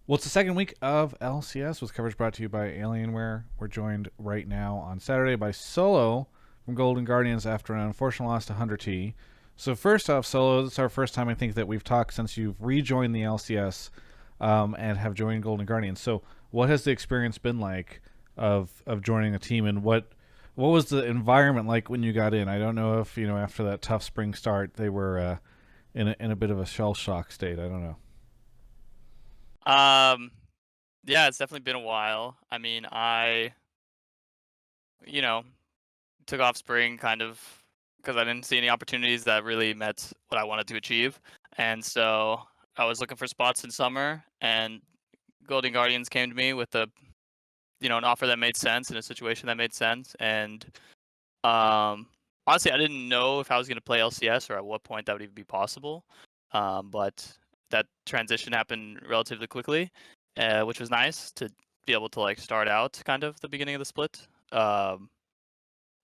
Well, it's the second week of LCS with coverage brought to you by Alienware. We're joined right now on Saturday by Solo from Golden Guardians after an unfortunate loss to Hunter T. So first off, Solo, it's our first time I think that we've talked since you've rejoined the LCS and have joined Golden Guardians. So what has the experience been like of joining a team, and what was the environment like when you got in? I don't know if after that tough spring start they were in a bit of a shell shock state. I don't know. Um, yeah, it's definitely been a while. I mean, you know, took off spring kind of because I didn't see any opportunities that really met what I wanted to achieve. And so I was looking for spots in summer, and Golden Guardians came to me with an offer that made sense in a situation that made sense. And honestly, I didn't know if I was going to play LCS or at what point that would even be possible. But that transition happened relatively quickly, which was nice to be able to like start out kind of the beginning of the split.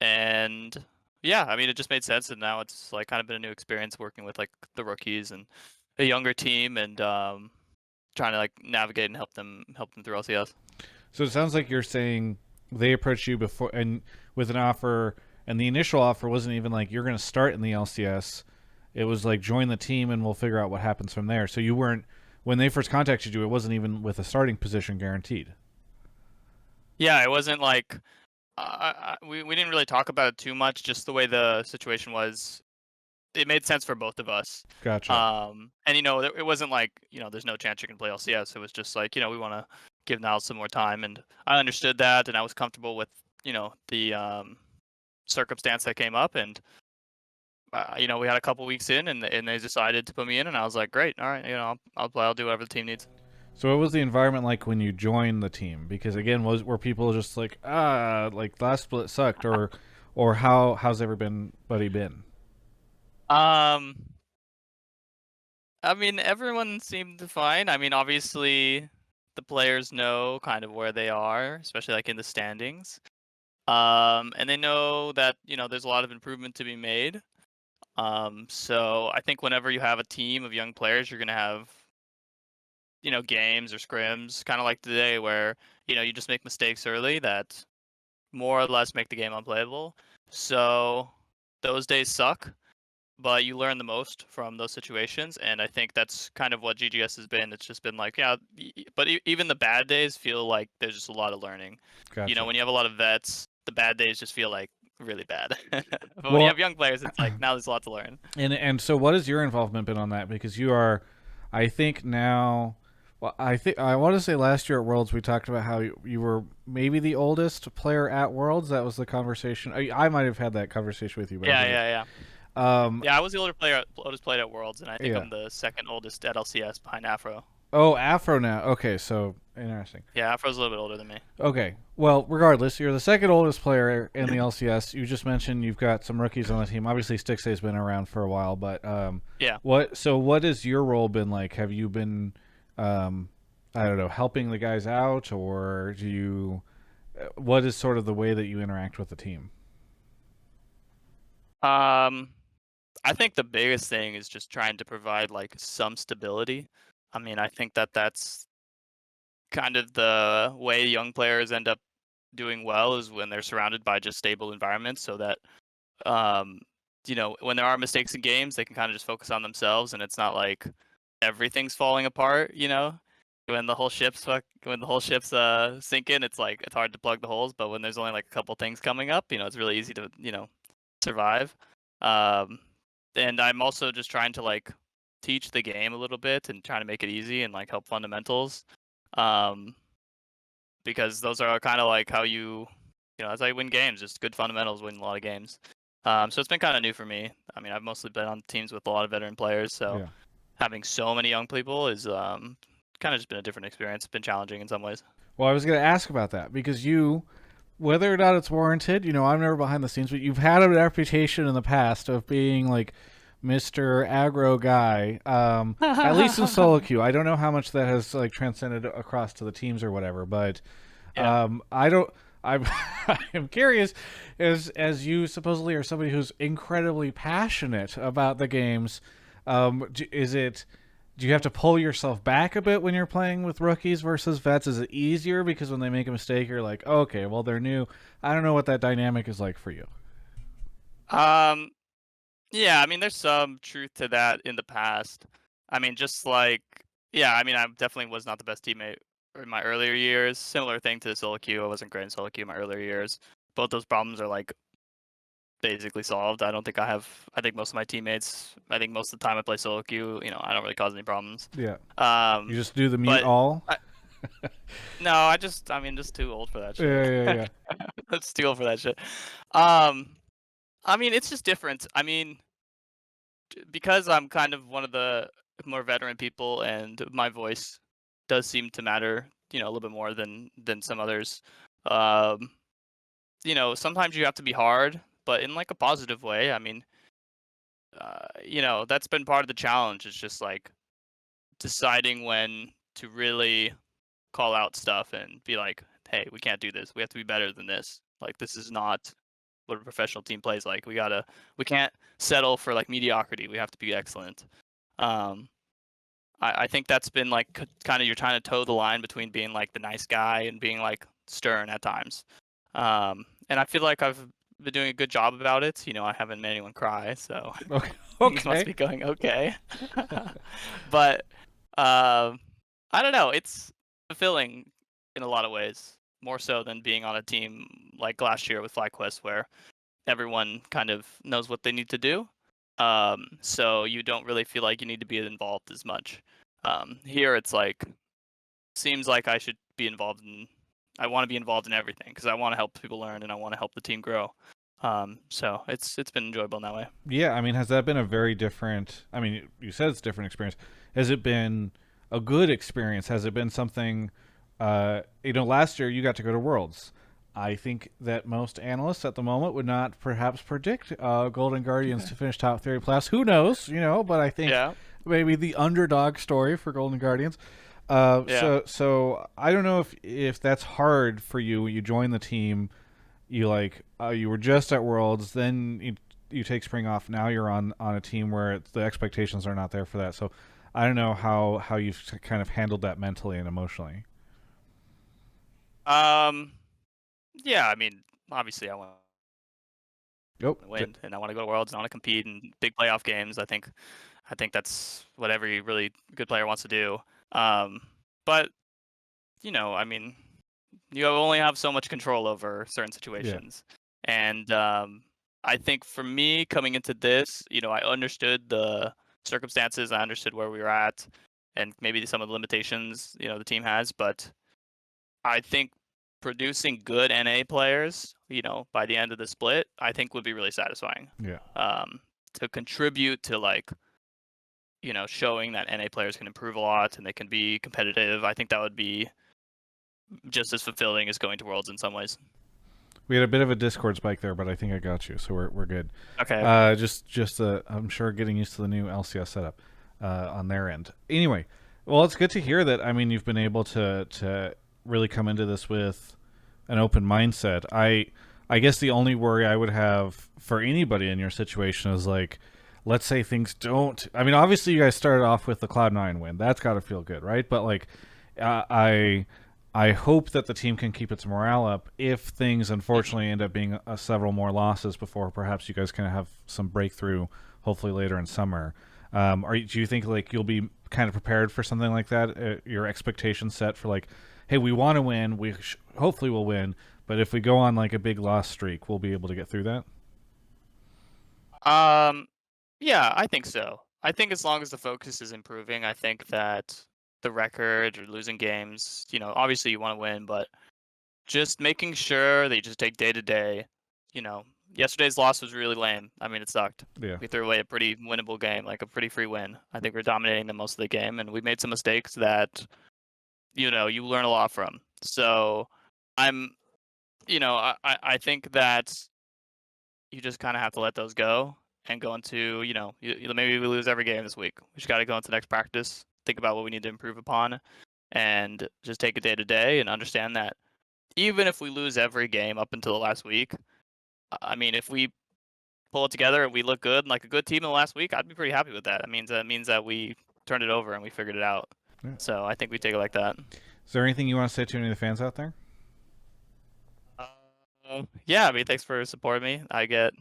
And yeah, I mean, it just made sense, and now it's like kind of been a new experience working with like the rookies and a younger team, and trying to like navigate and help them through LCS. So it sounds like you're saying they approached you before and with an offer, and the initial offer wasn't even like you're going to start in the LCS. It was like join the team and we'll figure out what happens from there. So you weren't when they first contacted you. It wasn't even with a starting position guaranteed. Yeah, it wasn't like we didn't really talk about it too much. Just the way the situation was, it made sense for both of us. Gotcha. And it wasn't like there's no chance you can play LCS. It was just like we want to give Niles some more time, and I understood that, and I was comfortable with the circumstance that came up, and we had a couple weeks in, and they decided to put me in, and I was like, great, all right, I'll play, I'll do whatever the team needs. So what was the environment like when you joined the team? Because again, were people just like like last split sucked, or how's everybody been? Um, I mean, everyone seemed fine. I mean, obviously, the players know kind of where they are, especially like in the standings. And they know that there's a lot of improvement to be made. So I think whenever you have a team of young players, you're gonna have games or scrims, kind of like today, where you just make mistakes early that more or less make the game unplayable. So those days suck, but you learn the most from those situations, and I think that's kind of what GGS has been. It's just been like, yeah, but even the bad days feel like there's just a lot of learning. Gotcha. When you have a lot of vets, the bad days just feel like really bad. But when you Well, have young players, it's like now there's a lot to learn. and so what has your involvement been on that? Because you are, I think now. Well, I think I want to say last year at Worlds we talked about how you were maybe the oldest player at Worlds. That was the conversation. I might have had that conversation with you, but I Yeah, forget. yeah, yeah. Um, Yeah, I was the oldest player at Worlds, and I think yeah. I'm the second oldest at LCS behind Afro. Oh, Afro now. Okay, so interesting. Yeah, Afro's a little bit older than me. Okay. Well, regardless, you're the second oldest player in the LCS. You just mentioned you've got some rookies on the team. Obviously, Stixay's been around for a while, but Yeah. what has your role been like? Have you been, I don't know, helping the guys out, or do you? What is sort of the way that you interact with the team? Um, I think the biggest thing is just trying to provide like some stability. I mean, I think that that's kind of the way young players end up doing well is when they're surrounded by just stable environments, so that um, when there are mistakes in games, they can kind of just focus on themselves, and it's not like everything's falling apart. When the whole ship's sinking, it's like it's hard to plug the holes. But when there's only like a couple things coming up, it's really easy to survive. Um, and I'm also just trying to like teach the game a little bit and trying to make it easy and like help fundamentals. Um, because those are kind of like how that's how you win games. Just good fundamentals win a lot of games. So it's been kind of new for me. I mean, I've mostly been on teams with a lot of veteran players, so Yeah. having so many young people is kind of just been a different experience. It's been challenging in some ways. Well, I was going to ask about that because you, whether or not it's warranted, I'm never behind the scenes, but you've had a reputation in the past of being like Mr. Aggro guy, at least in solo queue. I don't know how much that has like transcended across to the teams or whatever, but Yeah. I don't. I'm I'm curious, as you supposedly are somebody who's incredibly passionate about the games. Is it? do you have to pull yourself back a bit when you're playing with rookies versus vets? Is it easier because when they make a mistake, you're like, oh, okay, well they're new. I don't know what that dynamic is like for you. Um, yeah, I mean, there's some truth to that in the past. I mean, just like, yeah, I mean, I definitely was not the best teammate in my earlier years. Similar thing to solo queue. I wasn't great in solo queue in my earlier years. Both those problems are like basically solved. I don't think I have. I think most of my teammates. I think most of the time I play solo queue. I don't really cause any problems. Yeah, you Um, just do the mute but all. no, I'm just too old for that Yeah, shit. yeah, yeah. That's too old for that shit. Um, I mean, it's just different. I mean, because I'm kind of one of the more veteran people, and my voice does seem to matter, a little bit more than some others. Um, sometimes you have to be hard, but in like a positive way. I mean, that's been part of the challenge. It's just like deciding when to really call out stuff and be like, "Hey, we can't do this. We have to be better than this. Like, this is not what a professional team plays like. We can't settle for like mediocrity. We have to be excellent." Um, I think that's been like kind of you're trying to toe the line between being like the nice guy and being like stern at times. And I feel like I've been doing a good job about it. I haven't made anyone cry, so Okay. things must Okay. be going okay. But um, I don't know. It's fulfilling in a lot of ways, more so than being on a team like last year with FlyQuest, where everyone kind of knows what they need to do. So you don't really feel like you need to be involved as much. Here, it's like seems like I should be involved in. I want to be involved in everything because I want to help people learn and I want to help the team grow. So it's been enjoyable in that way. Yeah, I mean, has that been a very different? I mean, you said it's a different experience. Has it been a good experience? Has it been something? Last year you got to go to Worlds. I think that most analysts at the moment would not perhaps predict Golden Guardians to finish top 30 plus. Who knows? But I think Yeah, maybe the underdog story for Golden Guardians. yeah. So I don't know if that's hard for you when you join the team. You were just at Worlds, then you take spring off. Now you're on a team where the expectations are not there for that. So I don't know how you've kind of handled that mentally and emotionally. Um, yeah. I mean, obviously, I want Oh, to win and I want to go to Worlds and I want to compete in big playoff games. I think that's what every really good player wants to do. But I mean, you only have so much control over certain yeah, situations. And I think for me coming into this, I understood the circumstances, I understood where we were at, and maybe some of the limitations, the team has. But I think producing good NA players, by the end of the split, I think would be really satisfying. yeah. To contribute to like, showing that NA players can improve a lot and they can be competitive. I think that would be just as fulfilling as going to Worlds in some ways. We had a bit of a Discord spike there, but I think I got you, so we're good. Okay. Just I'm sure getting used to the new LCS setup on their end. Anyway, well, it's good to hear that. I mean, you've been able to really come into this with an open mindset. I guess the only worry I would have for anybody in your situation is like, let's say things don't. I mean, obviously you guys started off with the Cloud9 win. That's got to feel good, right? But like, I hope that the team can keep its morale up if things unfortunately end up being several more losses before perhaps you guys can have some breakthrough, hopefully later in summer. Do you think like you'll be kind of prepared for something like that? Your expectations set for like, hey, we want to win. Hopefully we'll win, but if we go on like a big loss streak, we'll be able to get through that. Um, yeah, I think so. I think as long as the focus is improving, I think that the record or losing games, obviously you want to win, but just making sure that you just take day to day. Yesterday's loss was really lame. I mean, it sucked. Yeah, We threw away a pretty winnable game, like a pretty free win. I think we're dominating them most of the game, and we made some mistakes that, you learn a lot from. So I'm, I think that you just kind of have to let those go and go into, maybe we lose every game this week. We just got to go into next practice, think about what we need to improve upon, and just take it day to day and understand that even if we lose every game up until the last week, I mean, if we pull it together and we look good, like a good team in the last week, I'd be pretty happy with that. That means that we turned it over and we figured it out. Yeah. So I think we take it like that. Is there anything you want to say to any of the fans out there? Yeah, I mean, thanks for supporting me. I get,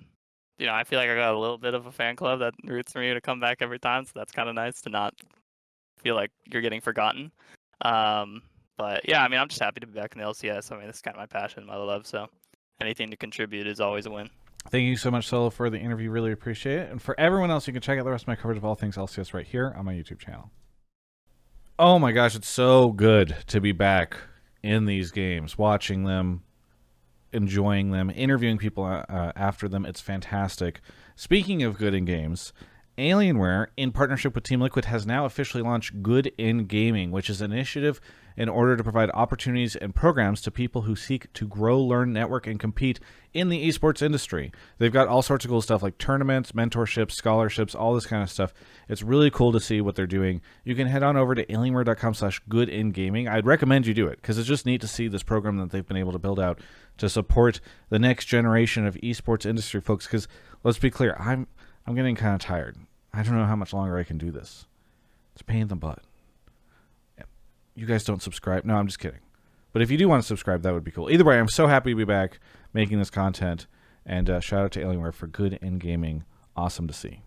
I feel like I got a little bit of a fan club that roots for me to come back every time. So that's kind of nice to not feel like you're getting forgotten. But yeah, I mean, I'm just happy to be back in the LCS. I mean, this is kind of my passion, my love. So anything to contribute is always a win. Thank you so much, Solo, for the interview. Really appreciate it. And for everyone else, you can check out the rest of my coverage of all things LCS right here on my YouTube channel. Oh my gosh, it's so good to be back in these games, watching them, enjoying them, interviewing people after them. It's fantastic. Speaking of good in games, Alienware, in partnership with Team Liquid, has now officially launched Good in Gaming, which is an initiative in order to provide opportunities and programs to people who seek to grow, learn, network, and compete in the esports industry. They've got all sorts of cool stuff like tournaments, mentorships, scholarships, all this kind of stuff. It's really cool to see what they're doing. You can head on over to alienware.com/goodingaming. I'd recommend you do it because it's just neat to see this program that they've been able to build out to support the next generation of esports industry folks. Because let's be clear, I'm getting kind of tired. I don't know how much longer I can do this. It's a pain in the butt. You guys don't subscribe. No, I'm just kidding. But if you do want to subscribe, that would be cool. Either way, I'm so happy to be back making this content. And shout out to Alienware for Good in Gaming. Awesome to see.